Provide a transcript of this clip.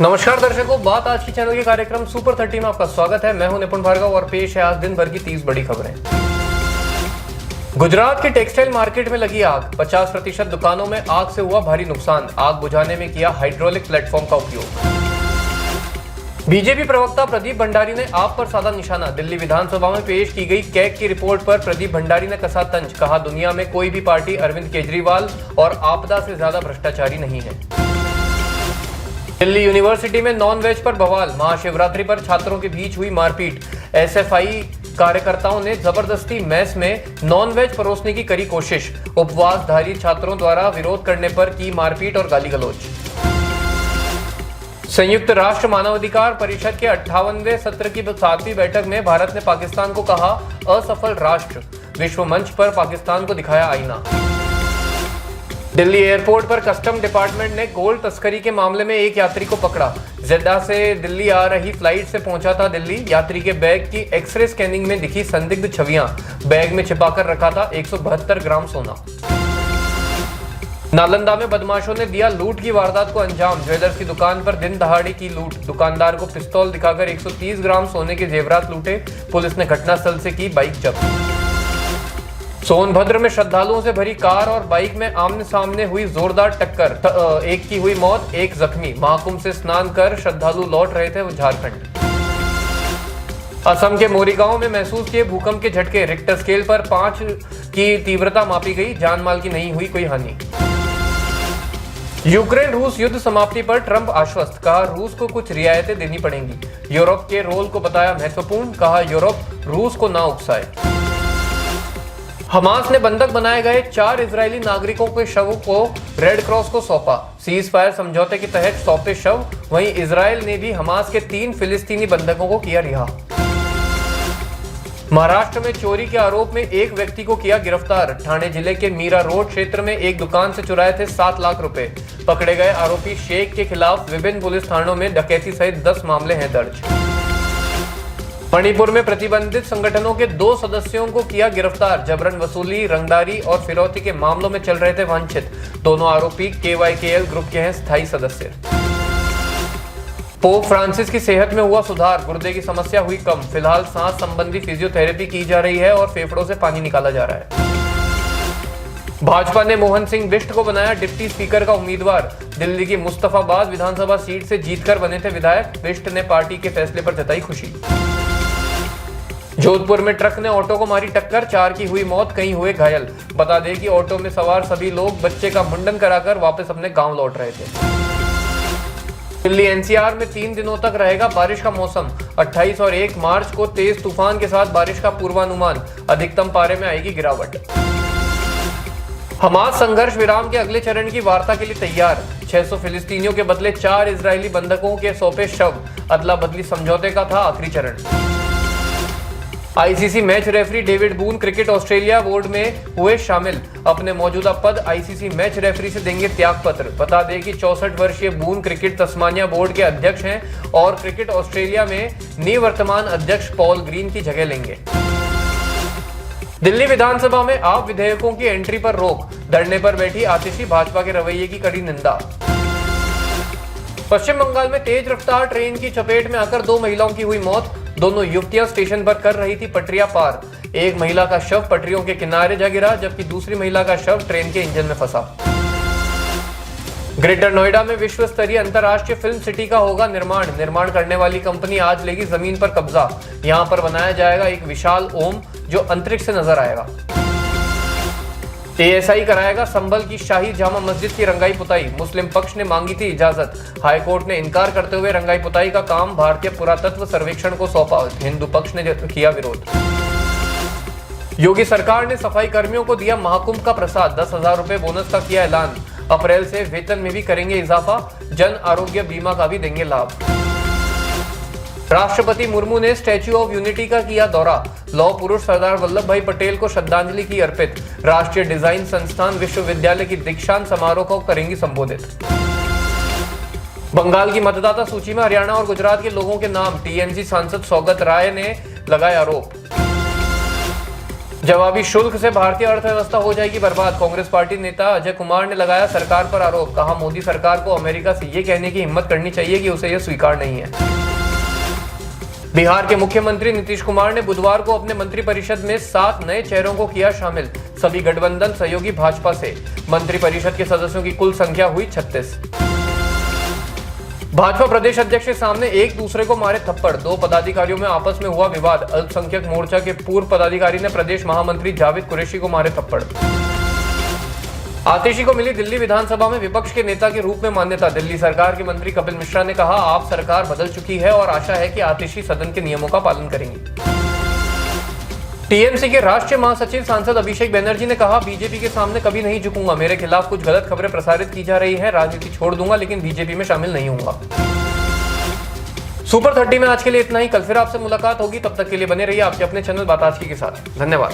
नमस्कार दर्शकों, बात आज की चैनल के कार्यक्रम सुपर 30 में आपका स्वागत है। मैं हूं निपुण भार्गव और पेश है आज दिन भर की 30 बड़ी खबरें। गुजरात के टेक्सटाइल मार्केट में लगी आग, 50% दुकानों में आग से हुआ भारी नुकसान। आग बुझाने में किया हाइड्रोलिक प्लेटफॉर्म का उपयोग। बीजेपी प्रवक्ता प्रदीप भंडारी ने आप पर साधा निशाना। दिल्ली विधानसभा में पेश की गई कैग की रिपोर्ट पर प्रदीप भंडारी ने कसा तंज। कहा, दुनिया में कोई भी पार्टी अरविंद केजरीवाल और आपदा से ज्यादा भ्रष्टाचारी नहीं है। दिल्ली यूनिवर्सिटी में नॉन वेज पर बवाल, महाशिवरात्रि पर छात्रों के बीच हुई मारपीट। एसएफआई कार्यकर्ताओं ने जबरदस्ती मेस में नॉन वेज परोसने की करी कोशिश। उपवासधारी छात्रों द्वारा विरोध करने पर की मारपीट और गाली गलौज। संयुक्त राष्ट्र मानवाधिकार परिषद के 58वें सत्र की 7वीं बैठक में भारत ने पाकिस्तान को कहा असफल राष्ट्र। विश्व मंच पर पाकिस्तान को दिखाया आईना। दिल्ली एयरपोर्ट पर कस्टम डिपार्टमेंट ने गोल्ड तस्करी के मामले में एक यात्री को पकड़ा। जेद्दा से दिल्ली आ रही फ्लाइट से पहुंचा था दिल्ली। यात्री के बैग की एक्सरे स्कैनिंग में दिखी संदिग्ध छवियां। बैग में छिपाकर रखा था 172 ग्राम सोना। नालंदा में बदमाशों ने दिया लूट की वारदात को अंजाम। ज्वेलर्स की दुकान पर दिन दहाड़े की लूट। दुकानदार को पिस्तौल दिखाकर 130 ग्राम सोने के जेवरात लूटे। पुलिस ने घटनास्थल से की बाइक जब्त। सोनभद्र में श्रद्धालुओं से भरी कार और बाइक में आमने सामने हुई जोरदार टक्कर। एक की हुई मौत, एक जख्मी। महाकुंभ से स्नान कर श्रद्धालु लौट रहे थे झारखंड। असम के मोरीगांव में महसूस किए भूकंप के झटके। रिक्टर स्केल पर 5 की तीव्रता मापी गई। जान माल की नहीं हुई कोई हानि। यूक्रेन रूस युद्ध समाप्ति पर ट्रंप आश्वस्त। कहा, रूस को कुछ रियायतें देनी पड़ेंगी। यूरोप के रोल को बताया महत्वपूर्ण। कहा, यूरोप रूस को ना उकसाए। हमास ने बंधक बनाए गए 4 इजरायली नागरिकों के शवों को रेड क्रॉस को सौंपा। सीज फायर समझौते के तहत सौंपे शव। वहीं इजरायल ने भी हमास के 3 फिलिस्तीनी बंधकों को किया रिहा। महाराष्ट्र में चोरी के आरोप में एक व्यक्ति को किया गिरफ्तार। ठाणे जिले के मीरा रोड क्षेत्र में एक दुकान से चुराए थे 7 लाख रुपए। पकड़े गए आरोपी शेख के खिलाफ विभिन्न पुलिस थानों में डकैती सहित 10 मामले हैं दर्ज। मणिपुर में प्रतिबंधित संगठनों के 2 सदस्यों को किया गिरफ्तार। जबरन वसूली, रंगदारी और फिरौती के मामलों में चल रहे थे वांछित। दोनों आरोपी KYKL ग्रुप के हैं स्थायी सदस्य। पोप फ्रांसिस की सेहत में हुआ सुधार। गुर्दे की समस्या हुई कम। फिलहाल सांस संबंधी फिजियोथेरेपी की जा रही है और फेफड़ों से पानी निकाला जा रहा है। भाजपा ने मोहन सिंह बिष्ट को बनाया डिप्टी स्पीकर का उम्मीदवार। दिल्ली की मुस्तफाबाद विधानसभा सीट से जीतकर बने थे विधायक। बिष्ट ने पार्टी के फैसले पर जताई खुशी। जोधपुर में ट्रक ने ऑटो को मारी टक्कर। 4 की हुई मौत, कई हुए घायल। बता दें कि ऑटो में सवार सभी लोग बच्चे का मुंडन कराकर वापस अपने गांव लौट रहे थे। दिल्ली NCR में 3 दिनों तक रहेगा बारिश का मौसम। 28 और 1 मार्च को तेज तूफान के साथ बारिश का पूर्वानुमान। अधिकतम पारे में आएगी गिरावट। हमास संघर्ष विराम के अगले चरण की वार्ता के लिए तैयार। 600 फिलिस्तीनियों के बदले 4 इजरायली बंधकों के सौंपे शव। अदला बदली समझौते का था आखिरी चरण। ICC match referee David Boon cricket Australia board में हुए शामिल। अपने मौजूदा पद ICC मैच रेफरी से देंगे त्यागपत्र। बता दें कि 64 वर्षीय बून क्रिकेट तस्मानिया बोर्ड के अध्यक्ष हैं और क्रिकेट ऑस्ट्रेलिया में निवर्तमान अध्यक्ष पॉल ग्रीन की जगह लेंगे। दिल्ली विधानसभा में आप विधेयकों की एंट्री पर रोक। धरने पर बैठी आतिशी भाजपा के रवैये की कड़ी निंदा। पश्चिम बंगाल में तेज रफ्तार ट्रेन की चपेट में आकर 2 महिलाओं की हुई मौत। दोनों युवतियां स्टेशन पर कर रही थी पटरियां पार। एक महिला का शव पटरियों के किनारे जा गिरा, जबकि दूसरी महिला का शव ट्रेन के इंजन में फंसा। ग्रेटर नोएडा में विश्व स्तरीय अंतर्राष्ट्रीय फिल्म सिटी का होगा निर्माण। निर्माण करने वाली कंपनी आज लेगी जमीन पर कब्जा। यहां पर बनाया जाएगा एक विशाल ओम जो अंतरिक्ष से नजर आएगा। ASI कराएगा संभल की शाही जामा मस्जिद की रंगाई पुताई। मुस्लिम पक्ष ने मांगी थी इजाजत। हाईकोर्ट ने इनकार करते हुए रंगाई पुताई का काम भारतीय पुरातत्व सर्वेक्षण को सौंपा। हिंदू पक्ष ने किया विरोध। योगी सरकार ने सफाई कर्मियों को दिया महाकुंभ का प्रसाद। 10,000 रुपए बोनस का किया ऐलान। अप्रैल से वेतन में भी करेंगे इजाफा। जन आरोग्य बीमा का भी देंगे लाभ। राष्ट्रपति मुर्मू ने स्टैच्यू ऑफ यूनिटी का किया दौरा। लौह पुरुष सरदार वल्लभ भाई पटेल को श्रद्धांजलि की अर्पित। राष्ट्रीय डिजाइन संस्थान विश्वविद्यालय की दीक्षांत समारोह को करेंगी संबोधित। बंगाल की मतदाता सूची में हरियाणा और गुजरात के लोगों के नाम। TMC सांसद सौगत राय ने लगाए आरोप। जवाबी शुल्क से भारतीय अर्थव्यवस्था हो जाएगी बर्बाद, कांग्रेस पार्टी नेता अजय कुमार ने लगाया सरकार पर आरोप। कहा, मोदी सरकार को अमेरिका से ये कहने की हिम्मत करनी चाहिए कि उसे यह स्वीकार नहीं है। बिहार के मुख्यमंत्री नीतीश कुमार ने बुधवार को अपने मंत्रिपरिषद में 7 नए चेहरों को किया शामिल। सभी गठबंधन सहयोगी भाजपा से। मंत्रिपरिषद के सदस्यों की कुल संख्या हुई 36। भाजपा प्रदेश अध्यक्ष के सामने एक दूसरे को मारे थप्पड़, 2 पदाधिकारियों में आपस में हुआ विवाद। अल्पसंख्यक मोर्चा के पूर्व पदाधिकारी ने प्रदेश महामंत्री जावेद कुरैशी को मारे थप्पड़। आतिशी को मिली दिल्ली विधानसभा में विपक्ष के नेता के रूप में मान्यता। दिल्ली सरकार के मंत्री कपिल मिश्रा ने कहा, आप सरकार बदल चुकी है और आशा है कि आतिशी सदन के नियमों का पालन करेंगी। टीएमसी के राष्ट्रीय महासचिव सांसद अभिषेक बनर्जी ने कहा, बीजेपी के सामने कभी नहीं झुकूंगा। मेरे खिलाफ कुछ गलत खबरें प्रसारित की जा रही हैं, राजनीति छोड़ दूंगा लेकिन बीजेपी में शामिल नहीं होऊंगा। सुपर 30 में आज के लिए इतना ही। कल फिर आपसे मुलाकात होगी, तब तक के लिए बने रहिए आपके अपने चैनल बात आज की के साथ। धन्यवाद।